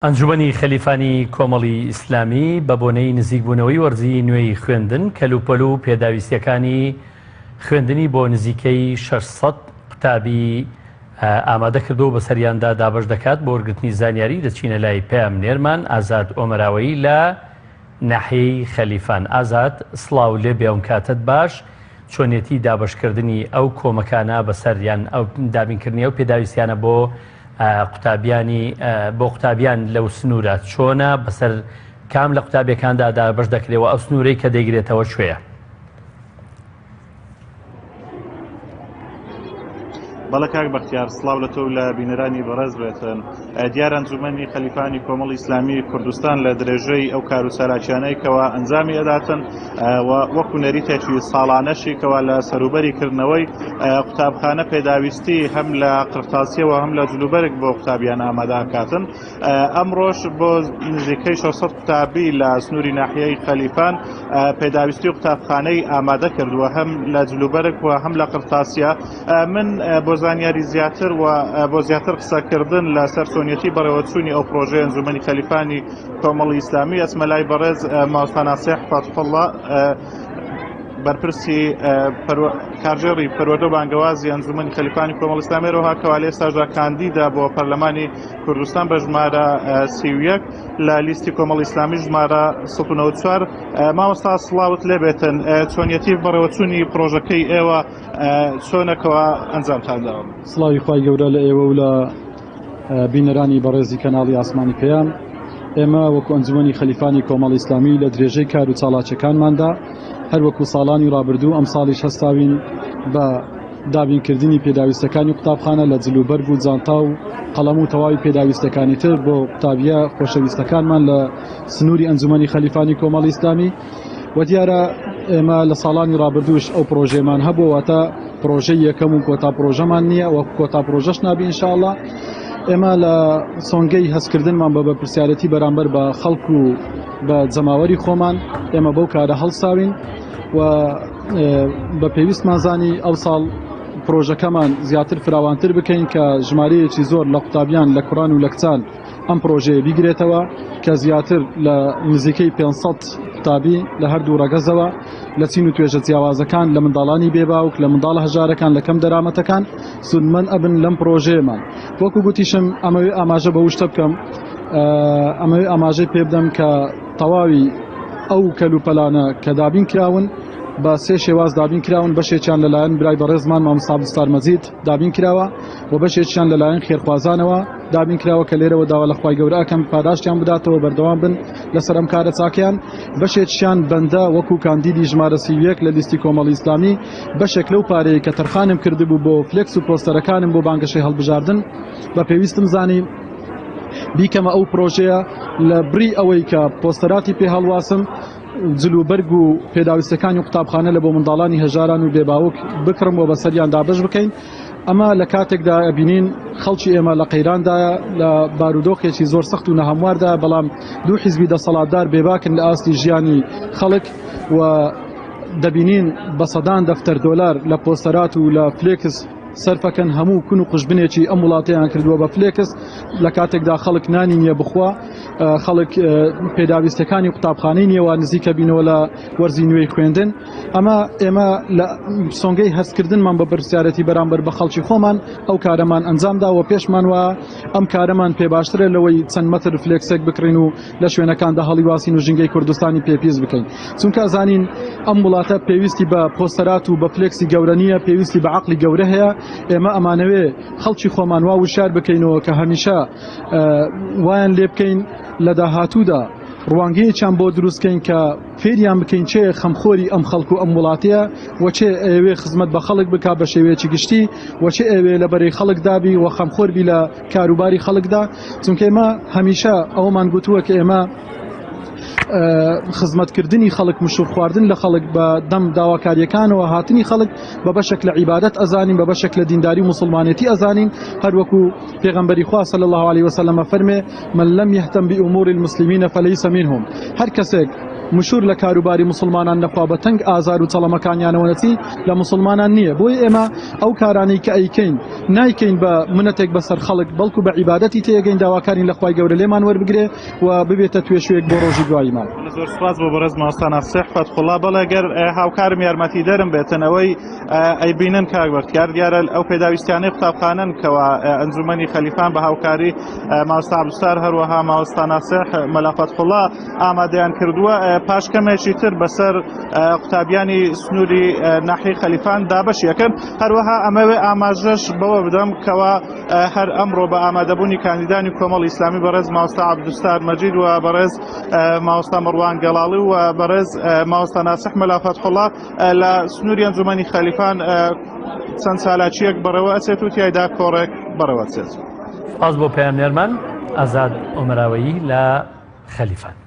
ئەنجومەنی خەلیفانی کۆمەڵی ئیسلامی بە بۆنەی نزیکبوونەوەی وەرزی نوێی خوێندن کەلوپەل و پێداویستیەکانی خوێندنی بۆ نزیکەی 600 قوتابی ئامادە کردو بە سەریاندا دابەش دەکات بۆ وەرگرتنی زانیاری دەچینە لای پامنێرمان ئازاد ئۆمەراوەی لە ناحیەی خەلیفان. ئازاد سڵاو لێ بێوم کاتت باش، چۆنیەتی دابەشکردنی ئەو کۆمەکانە بەسەریان ئەو دابینکردنی ئەو پێداویستیانە بۆ قوتابیان لەو سنوورە چۆنە بەسەر کام لە قوتابیەکاندا دابەش دەکرێەوە ئەو سنوورەی کە دەیگرێتەوە کوێیە؟ بەڵە کاک بەختیار سڵاو لە تۆ لە بینەرانی بەڕێز بێتن. دیارە ئەنجومەنی خەلیفانی کۆمەڵی ئیسلامی کوردستان لە درێژەی ئەو کار و سەراکیانەیەکەوە ئەنجامی ئەداتن وەکو نەریتێکی ساڵانەشێکەوە لە سەروبەریکردنەوەی قوتابخانە پێداویستی هەم لە قرتاسیەوە هەم لە جلوبەرگ بۆ قوتابیان ئامادەکاتن. ئەمڕۆژ بۆ نزیکەی 600 قوتابی لە سنووری ناحیەی خەلیفان پێداویستی قوتابخانەی ئامادە کردووە هەم لە جلوبەرگ و هەم لە قرتاسیە. من بۆ زانیاری زیاتر و بۆ زیاتر قسەکردن لەسەر چۆنیەتی بەڕێوەچوونی ئەو پرۆژەی ئەنجومەنی خەلیفانی کۆمەڵی ئیسلامی ئەچمە لای بەڕێز مامۆستا ناسیح فاتحوڵڵا بەرپرسی کارژێڕی پەروەردە و بانگەوازی ئەنجومەنی خەلیفانی کۆمەڵی ئیسلامی ڕۆها کەوا لە ئێستاژا کاندیدا بۆ پەرلەمانی کوردستان بە ژمارە 31 لە لیستی کۆمەڵی ئیسلامی ژمارە 194. مامۆستا سڵاوت لێ بێتن، چۆنیەتی بەڕێوەچوونی پرۆژەکەی ئێوە چۆنەکەوە ئەنجامتان داوە؟ سڵاوی خوای گەورە لە ئێوە و لە بینەرانی بەڕێزی کەناڵی ئاسمانی پێیان. ئێمە وەکو ئەنجومەنی خەلیفانی کۆمەڵی ئیسلامی لە درێژەی کار و چالاکیەکانماندا هەر وەکو ساڵانی ڕابردوو ئەم ساڵیش هەستاوین بە دابینکردنی پێداویستەکانی قوتابخانە لە جلوبەرگ و جانتا و قەڵەم و تەواوی پێداویستەکانی تر بۆ قوتابیە خۆشەویستەکانمان لە سنووری ئەنجومەنی خەلیفانی کۆمەڵی ئیسلامی. و دیارە ئێمە لە ساڵانی ڕابردووش ئەو پرۆژێمان هەبوو، واتە پرۆژەی یەکەم و کۆتا پرۆژەمان نییە و کۆتا پرۆژەش نابی ئینشاءڵڵا. ئێمە لە سۆنگەی هەستکردنمان بە بەرپرسیارەتی بەرامبەر بە خەڵک و بە جەماوەری خۆمان ئێمە بەو کارە هەڵساوین و بە پێویستمان زانی ئەو ساڵ پرۆژەکەمان زیاتر فراوانتر بکەین کە ژمارەیەکی زۆر لە قوتابیان لە کوڕان و لە کچان ئەم پرۆژەیە بیگرێتەوە کە زیاتر لە نزیکەی 500 قوتابی لە هەردوو ڕەگەزەوە لە چین و توێژە جیاوازەکان لە منداڵانی بێباوک لە منداڵە هەژارەکان لە کەم دەرامەتەکان سودمەند ئەبن لەم پرۆژەیەمان. وەکو گوتیشم ئەمەوێ ئاماژە بە وشتە بکەم، ئەمەوێ ئاماژەی پێ بدەم کە تەواوی ئەو کەلوپەلانە کە دابین کراون بە سێ شێواز دابین کراون، بەشێکیان لەلایەن برای بەڕێزمان مامۆستا بستار مەجید دابین کراوە و بەشێکیان لەلایەن خێرخوازانەوە دابین کراوە کە لێرەوە داوا لە خوای گەورە ئەکەم پاداشتیان بداتەوە بەردەوام بن لەسەر ئەم کارە چاکیان. بەشێکیان بەندە وەکو کاندیدی ژمارە 31 لە لیستی کۆمەڵی ئیسلامی بەشێک لەو پارەیە کە تەرخانم کردبوو بۆ فلێکس و پۆستەرەکانم بۆ بانگەشەی هەڵبژاردن بە پێویستم زانی بیکەمە ئەو پرۆژەیە لە بری ئەوەی کە پۆستەراتی پێ هەڵواسم جلوبەرگ و پێداویستەکانی قوتابخانە لە بۆ منداڵانی هەژاران و بێباوک بکڕم و بەسەریان دابەش بکەین. ئەمە لە کاتێکدا ئەبینین خەڵکی ئێمە لە قەیراندایە لە بارودۆخێکی زۆر سەخت و نەهەمواردا، بەڵام دوو حیزبی دەسەڵاتدار بێباکن لە ئاستی ژیانی خەڵک و دەبینین بە سەدان دەفتەر دۆلار لە پۆستەرات و لە فلێکس سەرفەکەن هەموو کون و قژبنێکی ئەم وڵاتیان کردووە بە فلێکس لە کاتێکدا خەڵک نانی نییە بخوا، خەڵک پێداویستەکانی قوتابخانەی نیەوە نزیکە بینەوە لە وەرزی نوێی خوێندن. ئەمە ئێمە لە سۆنگەی هەستکردنمان بە بەرپرسیارەتی بەرامبەر بە خەڵکی خۆمان ئەو کارەمان ئەنجامدا و پێشمان وە ئەم کارەمان پێ باشترە لەوەی چەند مەتر فلێکسێک بکڕین و لە شوێنەکاندا هەڵیواسین و ژینگەی کوردستانی پێپیز بکەین، چونکە زانین ئەم وڵاتە پێویستی بە پۆستەرات و بە فلێکسی گەورە نییە، پێویستی بە عەقڵی گەورە هەیە. ئێمە ئەمانەوێ خەڵکی خۆمان وا وشار بکەینەوە کە هەمیشە وایان لێ بکەین لە داهاتوودا ڕوانگەیەکیان بۆ دروستکەین کە فێریان بکەین چێ خەمخۆری ئەم خەڵک و ئەم وڵاتەیە وچێ ئەوێ خزمەت بە خەڵک بک بە شێوەیەکی گشتی وچێ ئەوێ لە بەرەی خەڵک دابی و خەمخۆربی لە کاروباری خەڵکدا، چونکە ئێمە هەمیشە ئەومان گوتووە کە ئێمە خزمەتکردنی خەڵک مشور خواردن لە خەڵک بە دەم داواکاریەکانەوە هاتنی خەڵک بە بەشێک لە عیبادەت ئەزانین، بە بەشێک لە دینداری و موسڵمانێتی ئەزانین، هەر وەکو پێغەمبەری خوا صلی الله عليه وسلم فەرمێ من لم يهتم بأمور المسلمين فليس منهم. هەر کەسێک مشهور لە کاروباری مسلمانان نەخوا بە تەنگ ئازار و چەڵەمەکانیانەوە نەچی لە مسلمانان نییە. بۆی ئێمە ئەو کارانەی کە ئەیکەین نایکەین بە منەتێک بەسەر خەڵک بەڵکو بە عیبادەتی تێگەین داواکارین لە خوای گەورە لێمان وەربگرێ و ببێتە توێشوێک بۆ ڕۆژی دواییمان. زۆر سپاس بۆ بەڕێز مامۆستا ناسیح فتحوڵڵا. بەڵێ گەر هاوکارم یارمەتی دەرم بێتنەوەی ئەیبینن کاک بەختیار دیارە ئەو پێداویستیانەی قوتابخانەن کەوا ئەنجومەنی خەلیفان بە هاوکاری مامۆستا عەبدولستار هەروەها مامۆستا ناسیح مەلا فتحوڵڵا ئامادەیان کردووە پاشکەمێکی تر بەسەر قوتابیانی سنووری ناحیەی خەلیفان دابەش یەکەن. هەروەها ئەمەوێ ئاماژەش بەوە بدەم کەوا هەر ئەمڕۆ بە ئامادەبوونی کاندیدانی کۆمەڵی ئیسلامی بەڕێز مامۆستا عەبدولستار مەجید و بەڕێز مامۆستا مەڕوان گەڵاڵی و بەڕێز مامۆستا ناسیح مەلا فتحوڵڵا لە سنووری ئەنجومەنی خەلیفان چەند سالاچیەک بەڕێوە ئەچێت و تیایدا کۆڕێک بەڕێوە چێت. سپاس بۆ پەیامێرمان ئازاد ئۆمەراوەیی لە خەلیفان.